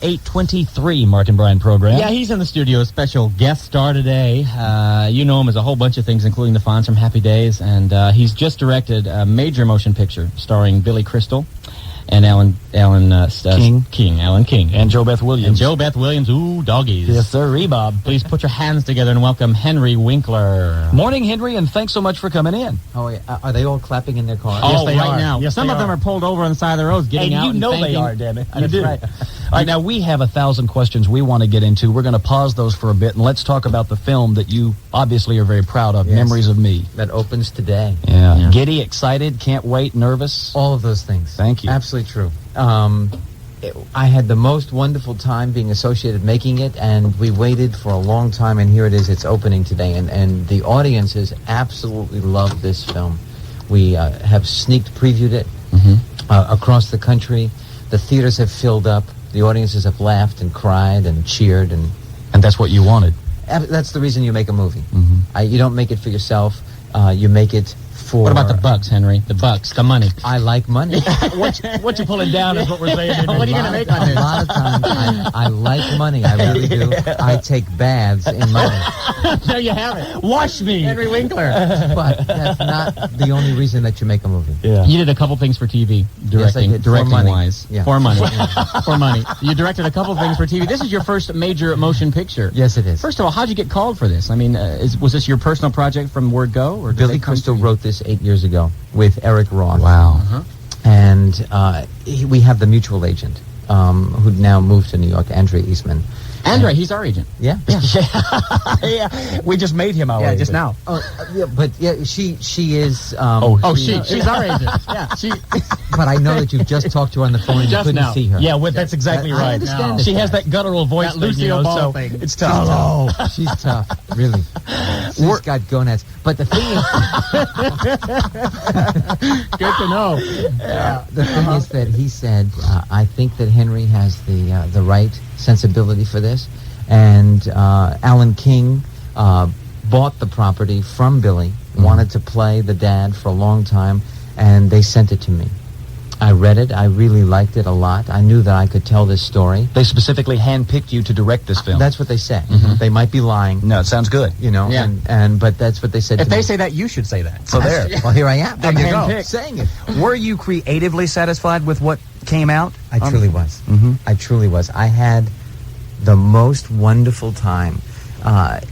823 Martin Bryan program. Yeah, he's in the studio, special guest star today. You know him as a whole bunch of things, including the Fonz from Happy Days, and he's just directed a major motion picture starring Billy Crystal and Alan King. And Jo Beth Williams. Ooh, doggies. Yes, sir, Bob. Please put your hands together and welcome Henry Winkler. Morning, Henry, and thanks so much for coming in. Oh, yeah. Are they all clapping in their cars? Yes, they are. Now. Yes, some of them are pulled over on the side of the roads, getting out. You and know thanking. they are, damn it. You do. Right. All right, now we have 1,000 questions we want to get into. We're going to pause those for a bit, and let's talk about the film that you obviously are very proud of, Yes. Memories of Me. That opens today. Yeah. Giddy, excited, can't wait, nervous. All of those things. Thank you. Absolutely true. I had the most wonderful time being associated making it, and we waited for a long time, and here it is, it's opening today, and the audiences absolutely love this film. We have sneaked previewed it across the country. The theaters have filled up. The audiences have laughed and cried and cheered, and that's what you wanted. that's the reason you make a movie. You don't make it for yourself. You make it for... What about the bucks, Henry? The bucks, the money. I like money. What you pulling down is what we're saying. What are you going to make on this? A lot of times, I like money. I really do. I take baths in money. There you have it. Wash me, Henry Winkler. But that's not the only reason that you make a movie. Yeah. You did a couple things for TV, directing, Yes, I did. For money. directing-wise. Yeah. For money. For money. You directed a couple things for TV. This is your first major motion picture. Yes, it is. First of all, how'd you get called for this? I mean, was this your personal project from word go? Or did Billy they come Crystal to you? wrote this 8 years ago with Eric Roth. Wow. And we have the mutual agent who now moved to New York, Andrea Eastman. Andre, he's our agent. Yeah. Yeah. We just made him our Yeah, agent. just now. Yeah, but yeah, she is. She's our agent. Yeah, she. But I know that you just talked to her on the phone and you Just couldn't now. see her. Yeah, that's exactly I right. understand this She has fact. that guttural voice, That Lucille Ball so thing. it's tough. Hello. She's tough, really. She's got gonads. But the thing is, Good to know. the thing is that he said, I think that Henry has the right sensibility for this, and Alan King bought the property from Billy, wanted to play the dad for a long time, and they sent it to me. I read it. I really liked it a lot. I knew that I could tell this story. They specifically handpicked you to direct this film. That's what they say. They might be lying, No, it sounds good. you know, Yeah. but that's what they said If to they me. say that, you should say that. So there. Well, here I am. There you go. I'm saying it. Were you creatively satisfied with what came out? I truly was. Mhm. I truly was. I had the most wonderful time.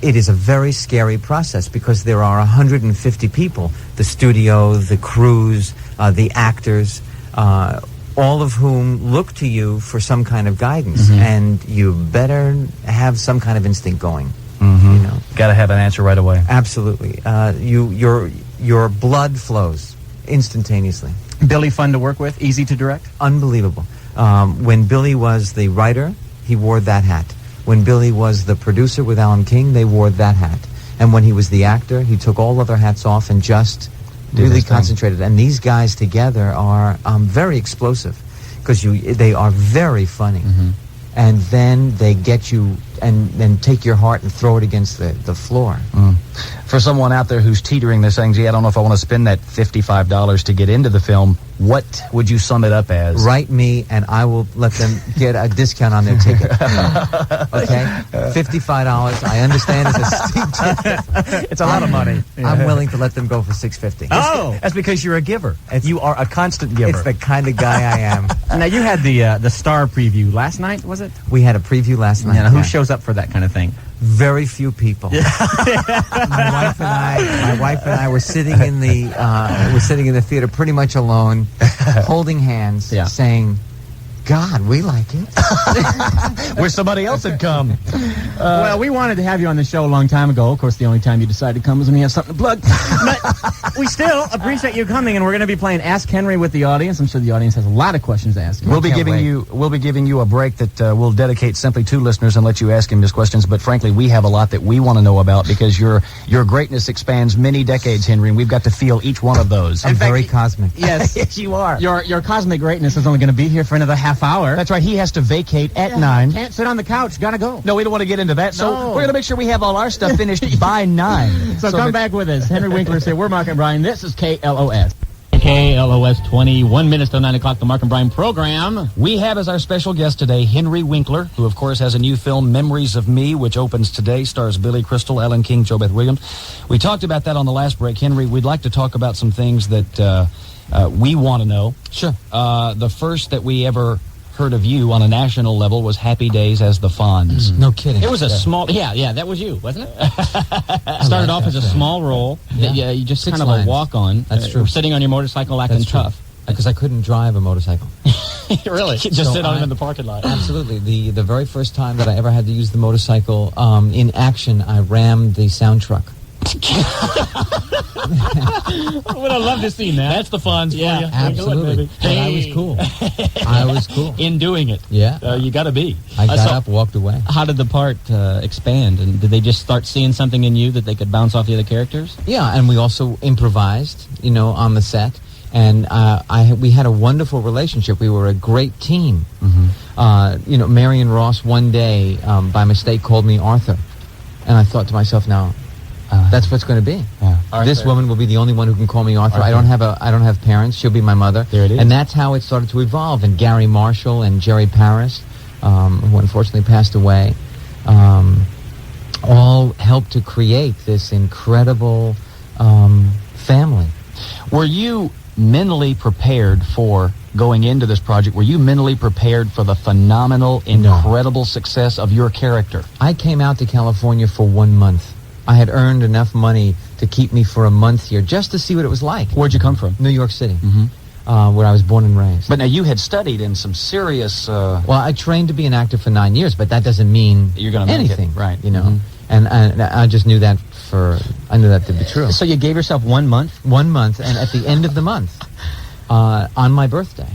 It is a very scary process because there are 150 people, the studio, the crews, the actors, all of whom look to you for some kind of guidance, and you better have some kind of instinct going. You know, Got to have an answer right away. absolutely. Your blood flows instantaneously. Billy, fun to work with, easy to direct. Unbelievable. When Billy was the writer, he wore that hat. When Billy was the producer with Alan King, they wore that hat. And when he was the actor, he took all other hats off and just really his thing. concentrated. And these guys together are very explosive because they are very funny. And then they get you and then take your heart and throw it against the floor. For someone out there who's teetering, they're saying, gee, I don't know if I want to spend that $55 to get into the film, what would you sum it up as? Write me, and I will let them get a discount on their ticket. Okay? $55. I understand it's a steep ticket. It's a lot of money. I'm willing to let them go for $650. Oh, that's because you're a giver. You are a constant giver. It's the kind of guy I am. Now, you had the star preview last night, was it? We had a preview last night. Yeah, who shows up for that kind of thing? Very few people. My wife and I were sitting in the theater pretty much alone, holding hands, Yeah. saying, God, we like it. Where somebody else had come. Well, we wanted to have you on the show a long time ago. Of course, the only time you decided to come was when you have something to plug. But we still appreciate you coming, and we're going to be playing Ask Henry with the audience. I'm sure the audience has a lot of questions to ask you. We'll be can't giving you a break that we'll dedicate simply to listeners and let you ask him his questions. But frankly, we have a lot that we want to know about because your greatness expands many decades, Henry, and we've got to feel each one of those. I'm In fact, very cosmic. Yes, Yes, you are. your cosmic greatness is only going to be here for another half hour. That's right. He has to vacate at 9. Can't sit on the couch. Gotta go. No, we don't want to get into that. So No. we're going to make sure we have all our stuff finished by 9. So come that- back with us. Henry Winkler said, we're Mark and Brian. This is KLOS. KLOS 21 minutes till 9 o'clock, the Mark and Brian program. We have as our special guest today Henry Winkler, who, of course, has a new film, Memories of Me, which opens today, stars Billy Crystal, Ellen King, JoBeth Williams. We talked about that on the last break. Henry, we'd like to talk about some things that we want to know. Sure. The first that we ever heard of you on a national level was Happy Days as the Fonz. No kidding. It was a small, yeah, that was you, wasn't it? Started off as a small role. Yeah. You just 6 kind of lines. a walk-on. That's true. Sitting on your motorcycle acting That's true. tough. Because I couldn't drive a motorcycle. Really? Just So sit on him I- in the parking lot. Absolutely. The very first time that I ever had to use the motorcycle in action, I rammed the sound truck. I would have loved to see that. That's the Fonz. Yeah, Absolutely. But I was cool. I was cool. In doing it. Yeah. You got to be. I got So- up, walked away. How did the part expand? And did they just start seeing something in you that they could bounce off the other characters? Yeah, and we also improvised, on the set. And we had a wonderful relationship. We were a great team. Marion Ross one day, by mistake, called me Arthur. And I thought to myself, now, that's what's going to be. This woman will be the only one who can call me Arthur. I don't have parents. She'll be my mother. There it is. And that's how it started to evolve. And Gary Marshall and Jerry Paris, who unfortunately passed away, all helped to create this incredible family. Were you mentally prepared for going into this project? Were you mentally prepared for the phenomenal, incredible success of your character? I came out to California for 1 month. I had earned enough money to keep me for a month here just to see what it was like. Where'd you come from? New York City, where I was born and raised. But now you had studied in some serious... Well, I trained to be an actor for 9 years, but that doesn't mean You're gonna make it, anything, right. And I just knew that I knew that to be true. So you gave yourself 1 month? 1 month, and at the end of the month, on my birthday,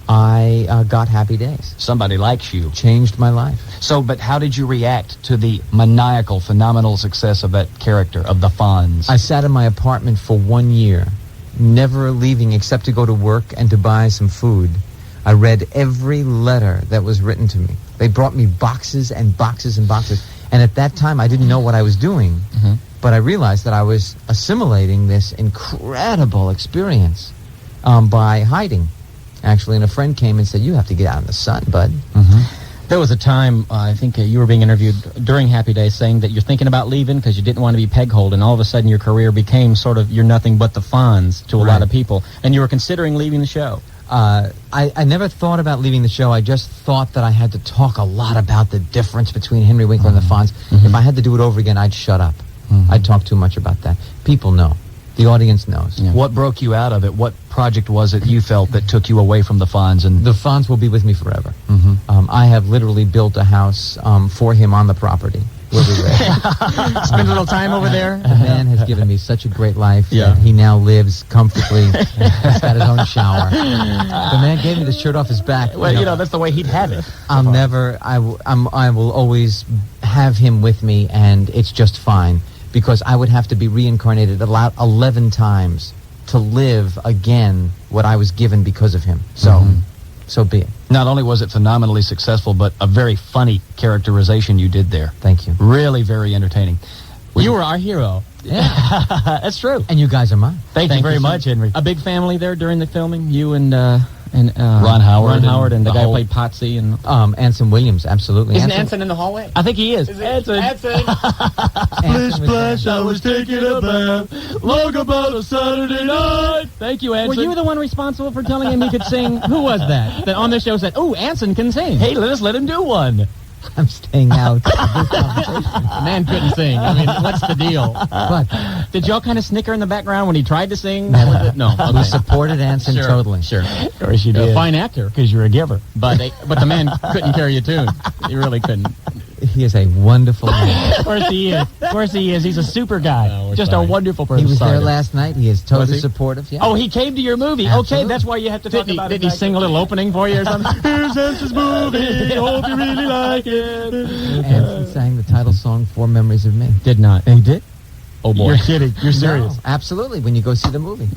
I got Happy Days. Somebody likes you. Changed my life. So, but how did you react to the maniacal, phenomenal success of that character, of the Fonz? I sat in my apartment for 1 year, never leaving except to go to work and to buy some food. I read every letter that was written to me. They brought me boxes and boxes and boxes. And at that time, I didn't know what I was doing. But I realized that I was assimilating this incredible experience by hiding. Actually, and a friend came and said, "You have to get out in the sun, bud." There was a time, I think you were being interviewed during Happy Days saying that you're thinking about leaving because you didn't want to be peg-holed, and all of a sudden your career became sort of you're nothing but the Fonz to a lot of people, and you were considering leaving the show. I never thought about leaving the show. I just thought that I had to talk a lot about the difference between Henry Winkler and the Fonz. If I had to do it over again, I'd shut up. I'd talk too much about that. People know. The audience knows. What broke you out of it? What project was it you felt that took you away from the Fonz? And The Fonz will be with me forever. I have literally built a house for him on the property where we live. Spend a little time over there. The man has given me such a great life that he now lives comfortably. He's got his own shower. The man gave me the shirt off his back. Well, that's the way he'd have it. I will always have him with me, and it's just fine. Because I would have to be reincarnated about 11 times to live again what I was given because of him. So, so be it. not only was it phenomenally successful, but a very funny characterization you did there. Thank you. Really very entertaining. You were our hero. Yeah. That's true. And you guys are mine. Thank you very much, Henry. A big family there during the filming. You and Ron Howard and the the guy who whole- played Potsy and. Anson Williams, absolutely. Isn't Anson in the hallway? I think he is. Anson. Anson was there. I was taking a bath long about a Saturday night. Thank you, Anson. Were you the one responsible for telling him he could sing? Who was that? That on the show said, "Oh, Anson can sing." Hey, let him do one. I'm staying out of this conversation. The man couldn't sing. I mean, what's the deal? But Did y'all kind of snicker in the background when he tried to sing? Never. No. we Okay. supported Anson totally. Sure. Of course you You're a did. fine actor. Because you're a giver. But the man couldn't carry a tune. He really couldn't. He is a wonderful man. Of course he is. Of course he is. He's a super guy. No, we're Just sorry. a wonderful He person. was there Sorry. last night. He is totally Was he? supportive. Yeah. Oh, he came to your movie. Absolutely. Okay, that's why you have to talk about it. Did he sing a little opening for you or something? Here's Anson's movie. Hope you really like it. Anson sang the title song for Memories of Me. Did not. He did? Oh, boy. You're kidding. You're serious. No, absolutely. When you go see the movie.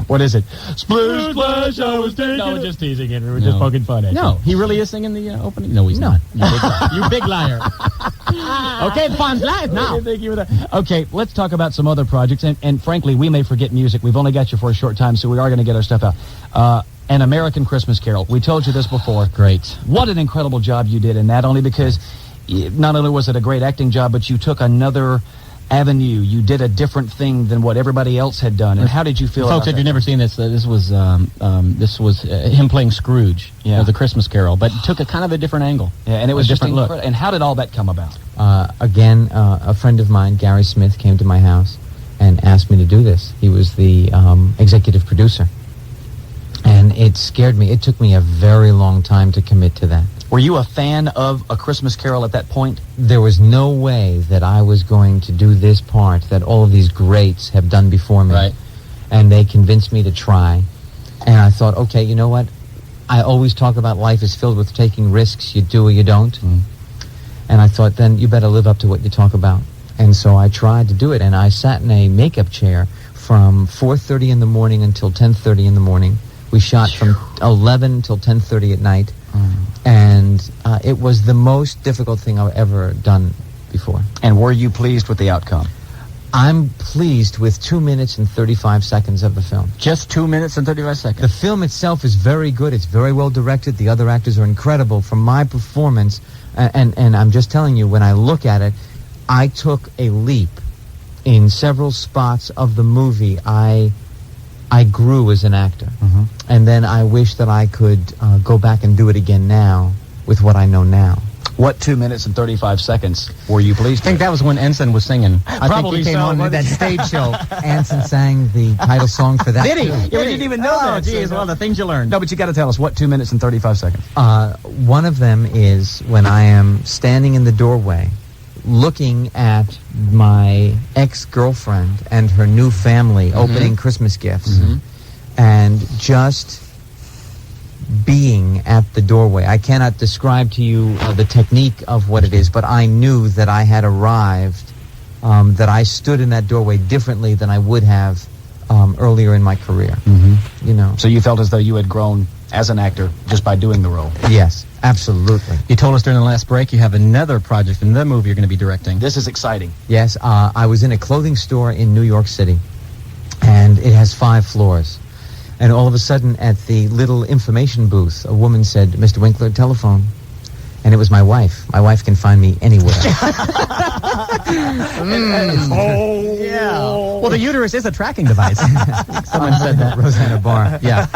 What is it? Splish splash, I was taking. No, we're just teasing, Henry. We're just poking fun at you. No, he really is singing the opening? No, he's No. not. You big liar. Okay, the fun's live now. Okay, let's talk about some other projects. And frankly, we may forget music. We've only got you for a short time, so we are going to get our stuff out. An American Christmas Carol. We told you this before. Great. What an incredible job you did in that, only because not only was it a great acting job, but you took another avenue. You did a different thing than what everybody else had done. And how did you feel Folks, about if that? you've never seen this, this was him playing Scrooge, the Christmas Carol, but took a kind of a different angle. Yeah, and it was a different look. And how did all that come about? Again, a friend of mine, Gary Smith, came to my house and asked me to do this. He was the executive producer. And it scared me. It took me a very long time to commit to that. Were you a fan of A Christmas Carol at that point? There was no way that I was going to do this part that all of these greats have done before me. Right. And they convinced me to try. And I thought, okay, you know what? I always talk about life is filled with taking risks. You do or you don't. And I thought, then you better live up to what you talk about. And so I tried to do it. And I sat in a makeup chair from 4:30 in the morning until 10:30 in the morning. We shot from 11 till 10:30 at night, and it was the most difficult thing I've ever done before. And were you pleased with the outcome? I'm pleased with 2 minutes and 35 seconds of the film. Just 2 minutes and 35 seconds. The film itself is very good. It's very well directed. The other actors are incredible. From my performance, and I'm just telling you, when I look at it, I took a leap in several spots of the movie. I grew as an actor. And then I wish that I could go back and do it again now with what I know now. What 2 minutes and 35 seconds were you pleased I think that was when Ensign was singing. I Probably think he came so, on but- that stage show. Anson sang the title song for that. Did he? too. Yeah, we didn't even know oh, that, geez, so- well, the things you learned. No, but you got to tell us, what 2 minutes and 35 seconds? One of them is when I am standing in the doorway looking at my ex-girlfriend and her new family opening Christmas gifts and just being at the doorway. I cannot describe to you the technique of what it is, but I knew that I had arrived, that I stood in that doorway differently than I would have earlier in my career. You know. So you felt as though you had grown as an actor just by doing the role. Yes, absolutely. You told us during the last break you have another project, another movie you're going to be directing. This is exciting. Yes, I was in a clothing store in New York City, and it has 5 floors. And all of a sudden, at the little information booth, a woman said, "Mr. Winkler, telephone." And it was my wife. My wife can find me anywhere. Yeah. Well, the uterus is a tracking device. Someone said that. Rosanna Barr. Yeah.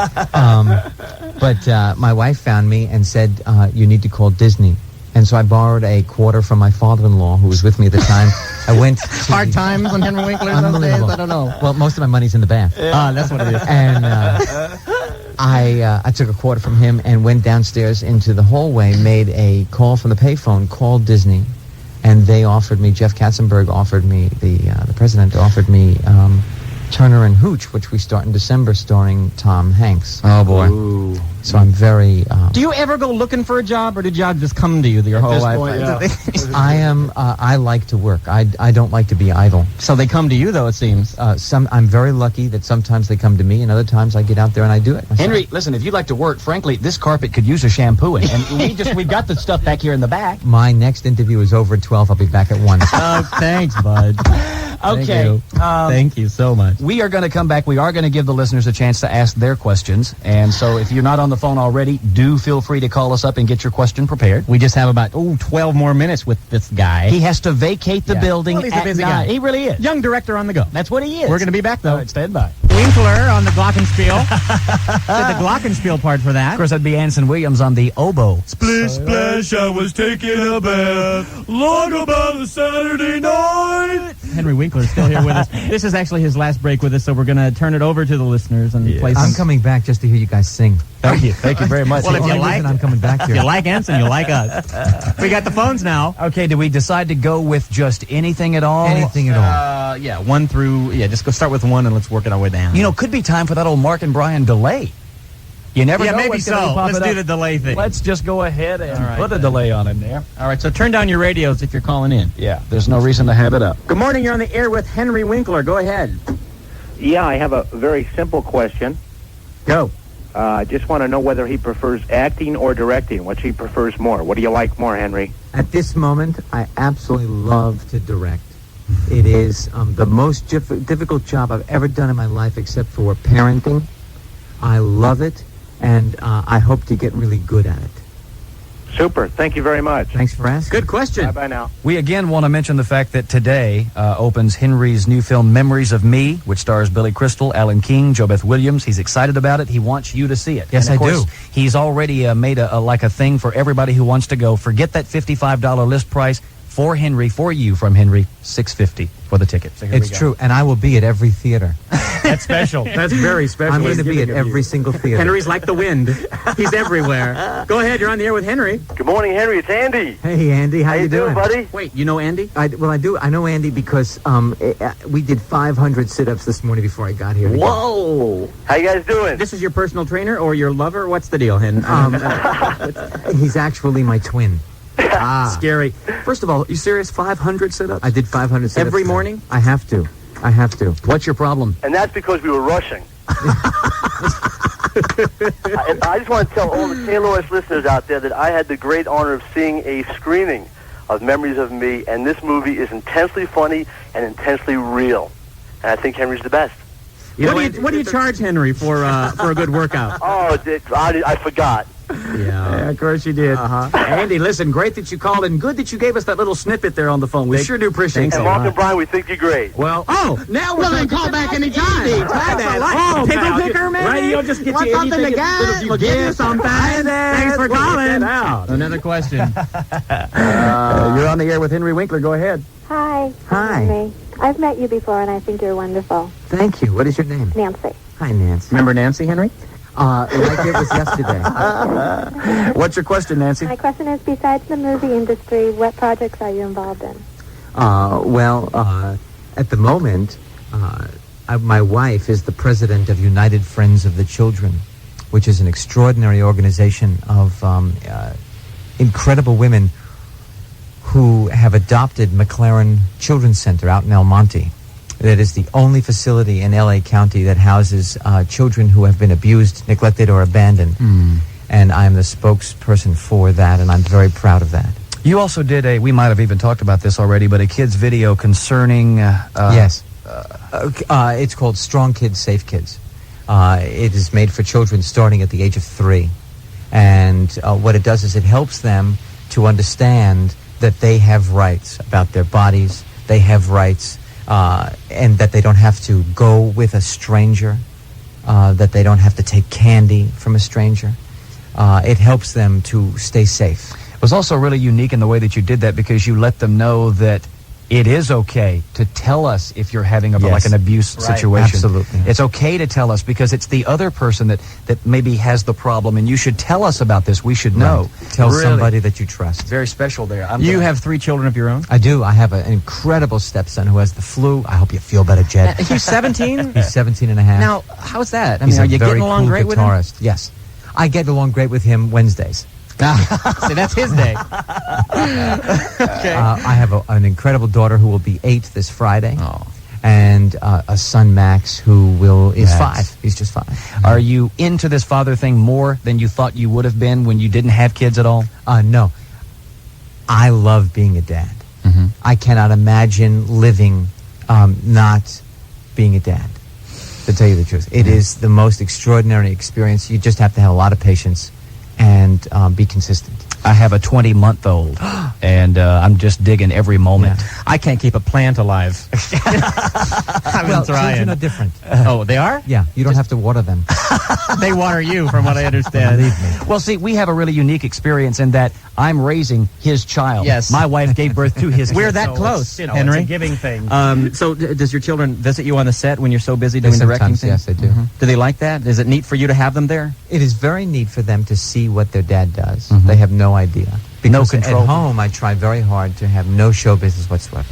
But my wife found me and said, "You need to call Disney." And so I borrowed a quarter from my father-in-law, who was with me at the time. I went to Hard times on Henry Winkler those days? Unbelievable. I don't know. Well, most of my money's in the bath. That's what it is. And I took a quarter from him and went downstairs into the hallway, made a call from the payphone, called Disney, and they offered me, Jeff Katzenberg offered me, the president offered me Turner and Hooch, which we start in December, starring Tom Hanks. Oh, boy. Ooh. So I'm very... Do you ever go looking for a job, or did jobs just come to you your whole this life? point, yeah. I like to work. I don't like to be idle. So they come to you, though, it seems. I'm very lucky that sometimes they come to me, and other times I get out there and I do it myself. Henry, listen, if you'd like to work, frankly, this carpet could use a shampooing. And we've got the stuff back here in the back. My next interview is over at 12. I'll be back at 1. Oh, thanks, bud. Okay. Thank you so much. We are going to come back. We are going to give the listeners a chance to ask their questions. And so if you're not on the phone already, do feel free to call us up and get your question prepared. We just have about 12 more minutes with this guy. He has to vacate the building Well, he's a at busy night. guy. He really is. Young director on the go. That's what he is. We're going to be back, though. All right, stand by. Winkler on the glockenspiel. Did the glockenspiel part for that. Of course, that'd be Anson Williams on the oboe. Splish splash, I was taking a bath long about a Saturday night. Henry Winkler's still here with us. This is actually his last break with us, so we're going to turn it over to the listeners and play some... I'm coming back just to hear you guys sing. Thank you. Thank you very much. Well, if you Only like- reason I'm coming back If here. you like Anson, you like us. We got the phones now. Okay, do we decide to go with just anything at all? Anything at all. Yeah, 1 through... Yeah, just go start with 1 and let's work it our way down. You know, could be time for that old Mark and Brian delay. You never know maybe what's gonna so. be popping Let's do up. the delay thing. Let's just go ahead and All right, put a then. delay on him there. All right, so turn down your radios if you're calling in. Yeah, there's no reason to have it up. Good morning, you're on the air with Henry Winkler. Go ahead. Yeah, I have a very simple question. Go. I just want to know whether he prefers acting or directing, which he prefers more. What do you like more, Henry? At this moment, I absolutely love to direct. It is the most difficult job I've ever done in my life, except for parenting. I love it, and I hope to get really good at it. Super. Thank you very much. Thanks for asking. Good question. Bye-bye now. We again want to mention the fact that today opens Henry's new film, Memories of Me, which stars Billy Crystal, Alan King, JoBeth Williams. He's excited about it. He wants you to see it. Yes, and of I course, do. He's already made a thing for everybody who wants to go. Forget that $55 list price. For Henry, for you from Henry, $6.50 for the ticket. So It's true, and I will be at every theater. That's special. That's very special. I'm going to be at every single theater. Henry's like the wind. He's everywhere. Go ahead, you're on the air with Henry. Good morning, Henry. It's Andy. Hey, Andy, how you doing? buddy? Wait, you know Andy? I do. I know Andy because we did 500 sit-ups this morning before I got here. Whoa! How you guys doing? This is your personal trainer or your lover? What's the deal, Hen? He's actually my twin. Scary. First of all, you serious? 500 sit-ups? I did 500 sit-ups Every today. morning? I have to. What's your problem? And that's because we were rushing. I just want to tell all the KLOS listeners out there that I had the great honor of seeing a screening of Memories of Me, and this movie is intensely funny and intensely real. And I think Henry's the best. What do you charge Henry for a good workout? Oh, I forgot. Yeah. Of course you did. Andy, listen, great that you called, and good that you gave us that little snippet there on the phone. We sure do appreciate And that. Mark and Brian, we think you're great. Well, Now we're going to call back anytime. Oh, Pickle pal, picker, man. right, you'll just get Want you something anything to get? you We'll give you get. something. Thanks for We'll get calling. that out. Another question. You're on the air with Henry Winkler. Go ahead. Hi. Hi. Henry. I've met you before, and I think you're wonderful. Thank you. What is your name? Nancy. Hi, Nancy. Remember Nancy, Henry? Like it was yesterday. What's your question, Nancy? My question is, besides the movie industry, what projects are you involved in? At the moment, my wife is the president of United Friends of the Children, which is an extraordinary organization of incredible women who have adopted McLaren Children's Center out in El Monte. That is the only facility in L.A. County that houses children who have been abused, neglected, or abandoned. And I'm the spokesperson for that, and I'm very proud of that. You also did we might have even talked about this already, but a kid's video concerning... Yes. It's called Strong Kids, Safe Kids. It is made for children starting at the age of 3. And what it does is it helps them to understand that they have rights about their bodies, they have rights, and that they don't have to go with a stranger, that they don't have to take candy from a stranger. It helps them to stay safe. It was also really unique in the way that you did that, because you let them know that it is okay to tell us if you're having like an abuse situation. Absolutely. It's okay to tell us, because it's the other person that maybe has the problem, and you should tell us about this. We should know. Tell Really. somebody that you trust. Very special there. You have 3 children of your own? I do. I have an incredible stepson who has the flu. I hope you feel better, Jed. He's 17? He's 17 and a half. Now, how's that? I He's mean, are a you very getting along cool great with guitarist. Yes. I get along great with him Wednesdays. See, that's his day. Okay. I have an incredible daughter who will be 8 this Friday. Oh. And a son, Max, who is Max. 5. He's just 5. Are you into this father thing more than you thought you would have been when you didn't have kids at all? No. I love being a dad. Mm-hmm. I cannot imagine living not being a dad, to tell you the truth. It is the most extraordinary experience. You just have to have a lot of patience and be consistent. I have a 20-month-old, and I'm just digging every moment. Yeah. I can't keep a plant alive. I've been trying. Children are different. Oh, they are? Yeah, you don't have to water them. They water you, from what I understand. Believe me. Well, see, we have a really unique experience in that I'm raising his child. Yes. My wife gave birth to his We're kid, that so close, it's, Henry. It's a giving thing. So does your children visit you on the set when you're so busy doing directing Sometimes, things? yes, they do. Do they like that? Is it neat for you to have them there? It is very neat for them to see what their dad does. Mhm. They have no idea. No Because control. At home, I try very hard to have no show business whatsoever.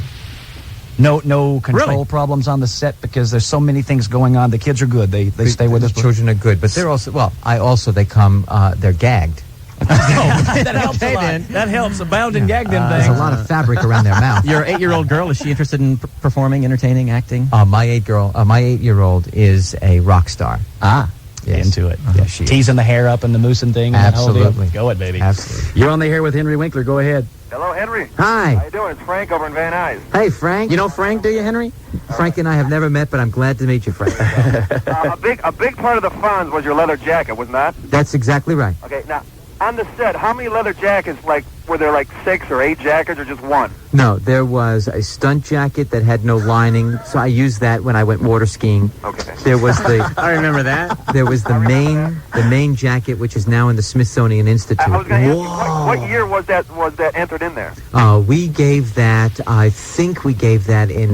No control Really? problems on the set, because there's so many things going on. The kids are good. They stay with the us. children are good, but they're also, they come, they're gagged. That helps Okay, a lot. then. That helps. A bound and gagged them There's things. a lot of fabric around their mouth. Your 8-year-old girl, is she interested in performing, entertaining, acting? My 8-year-old is a rock star. Ah. Yes. into it. Yeah, she is. Teasing the hair up and the moose and thing. and the whole deal. Absolutely. Go it, baby. Absolutely. You're on the air with Henry Winkler. Go ahead. Hello, Henry. Hi. How you doing? It's Frank over in Van Nuys. Hey, Frank. You know Frank, do you, Henry? Frank and I have never met, but I'm glad to meet you, Frank. A big part of the funds was your leather jacket, wasn't that? That's exactly right. Okay, now, on the set, how many leather jackets, were there 6 or 8 jackets or just one? No, there was a stunt jacket that had no lining, so I used that when I went water skiing. Okay. There was the I remember that. there was the main jacket, which is now in the Smithsonian Institute. I was going to ask you, what year was that entered in there? We gave that. I think we gave that in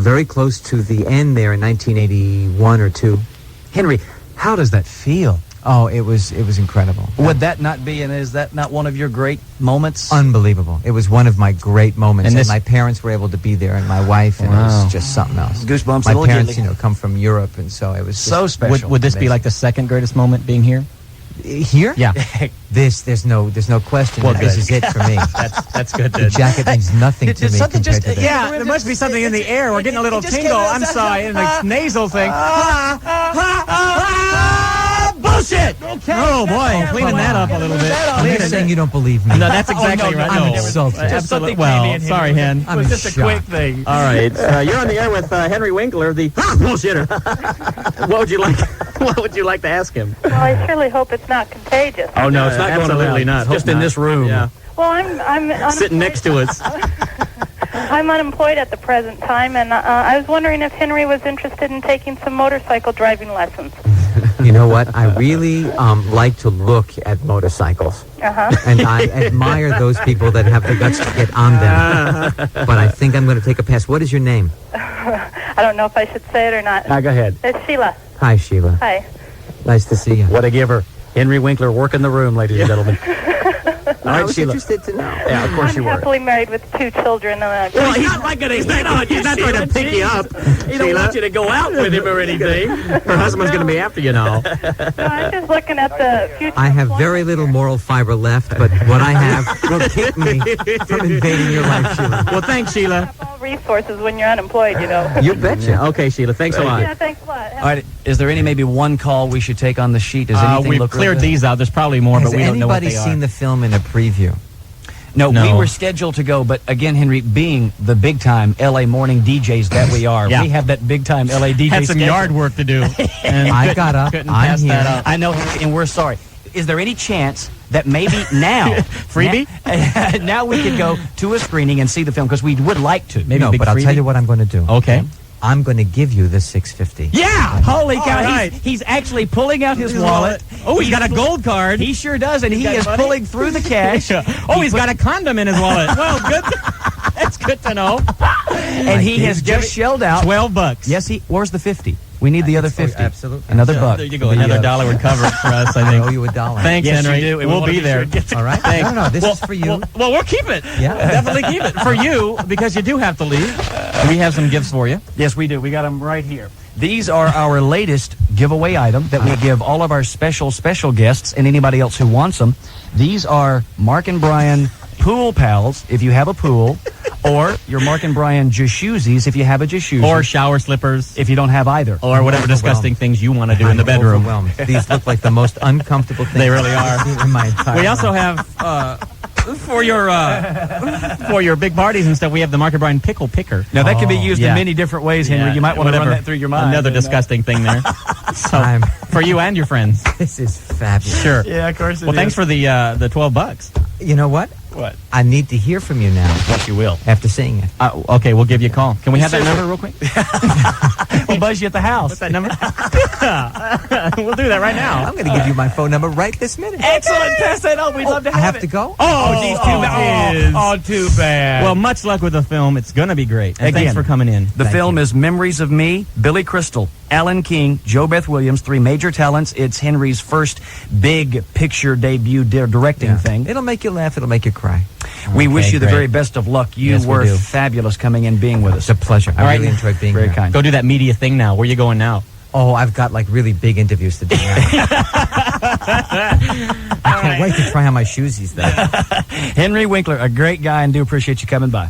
very close to the end there in 1981 or 2. Henry, how does that feel? Oh, it was incredible. Would that not be, and is that not one of your great moments? Unbelievable. It was one of my great moments. And And, this- my parents were able to be there, and my wife, and it Wow. was just something else. Goosebumps. My a little parents, giddy. come from Europe, and so it was just So special. Would this be Amazing. like the second greatest moment being here? Here? Yeah. There's no question. Well, that this good. is it for me. That's good. The jacket means nothing to me something compared just- to this. Yeah, there must be something in the air. We're getting a little tingle. I'm sorry, in the nasal thing. Bullshit! Oh, boy, cleaning that up a little bit. I'm just saying you don't believe me. No, that's exactly right. I'm No. insulted. Absolutely. Well, sorry, Hen. I'm just a quick thing. All right, you're on the air with Henry Winkler, the bullshitter. What would you like? What would you like to ask him? Well, I surely hope it's not contagious. Oh no, it's not going absolutely around. not. It's Just in this room. Yeah, Well, I'm sitting next to us. I'm unemployed at the present time, and I was wondering if Henry was interested in taking some motorcycle driving lessons. You know what? I really like to look at motorcycles. And I admire those people that have the guts to get on them. But I think I'm going to take a pass. What is your name? I don't know if I should say it or not. Now, go ahead. It's Sheila. Hi, Sheila. Hi. Nice to see you. What a giver. Henry Winkler working the room, ladies and gentlemen. All I right, was Sheila. interested to know. Yeah, of course I'm you were. happily married with 2 children. Well, he's not going to. He's not trying to pick you up. He don't want you to go out with him or anything. Her husband's going to be after you now. No, I'm just looking at the future. I have very little moral fiber left, but what I have will keep me from invading your life, Sheila. Well, thanks, Sheila. All resources when you're unemployed, you know. You betcha. Okay, Sheila. Thanks a Yeah, lot. thanks a lot. All right, is there maybe one call we should take on the sheet? Does anything We've look real cleared good? these out. There's probably more, Has but we don't know what anybody they are. seen the film in a preview? No, No. we were scheduled to go, but again, Henry, being the big-time L.A. morning DJs that we are, Yeah. we have that big-time L.A. DJ Had some schedule. yard work to do. And I got up. couldn't I'm pass here. that up. I know, and we're sorry. Is there any chance that maybe now... Freebie? Now we could go to a screening and see the film, because we would like to. Maybe No, big but I'll freebie? tell you what I'm going to do. Okay. I'm going to give you the $650. Yeah! Holy cow. right. He's actually pulling out his wallet. Oh, he's got a gold card. He sure does, and he got is money? pulling through the cash. Oh, he's got a condom in his wallet. Well, good. That's good to know. And he has just shelled out... $12. Yes, where's the 50? We need the other 50. absolutely. Another buck. There you go. Another dollar would cover it for us, I I think. owe you $1. Thanks, Yes, you Henry. do, and we We'll wanna be be there. sure to get All right? Thanks. No, this is for you. Well, we'll keep it. Yeah. Definitely keep it. For you, because you do have to leave. We have some gifts for you. Yes, we do. We got them right here. These are our latest giveaway item that we give all of our special guests and anybody else who wants them. These are Mark and Brian Pool Pals, if you have a pool, or your Mark and Brian Jashuzis, if you have a Jashuzzi, Or shower slippers. if you don't have either. Or whatever disgusting things you want to do in the I'm bedroom. overwhelmed. These look like the most uncomfortable things They really I've are. seen in my entire We also life. have for your big parties and stuff. We have the Mark and Brian pickle picker. Now, that can be used yeah. in many different ways, Henry. Yeah, You might want to run whatever. that through your mind. Another disgusting thing there. So I'm- for you and your friends. This is fabulous. Sure. Yeah, of course it Well, thanks for the $12. You know what? What? I need to hear from you now Yes, you will. after seeing it. Okay, we'll give you a call. Can we have that number real quick? We'll buzz you at the house. What's that number? We'll do that right now. I'm going to give you my phone number right this minute. Excellent. Pass that on. We'd love to I have to go? Oh, geez, too bad. Oh, too bad. Well, much luck with the film. It's going to be great. And Again, thanks for coming in. The film is Memories of Me, Billy Crystal, Alan King, Jo Beth Williams, 3 major talents. It's Henry's first big picture debut directing thing. It'll make you laugh. It'll make you cry. We wish you the great. very best of luck. You Yes, we were do. fabulous coming in, being with us. It's a pleasure. I right. really enjoyed being Very here. kind. Go do that media thing now. Where are you going now? Oh, I've got like really big interviews to do now. I can't wait to try on my shoesies though. Henry Winkler, a great guy, and do appreciate you coming by.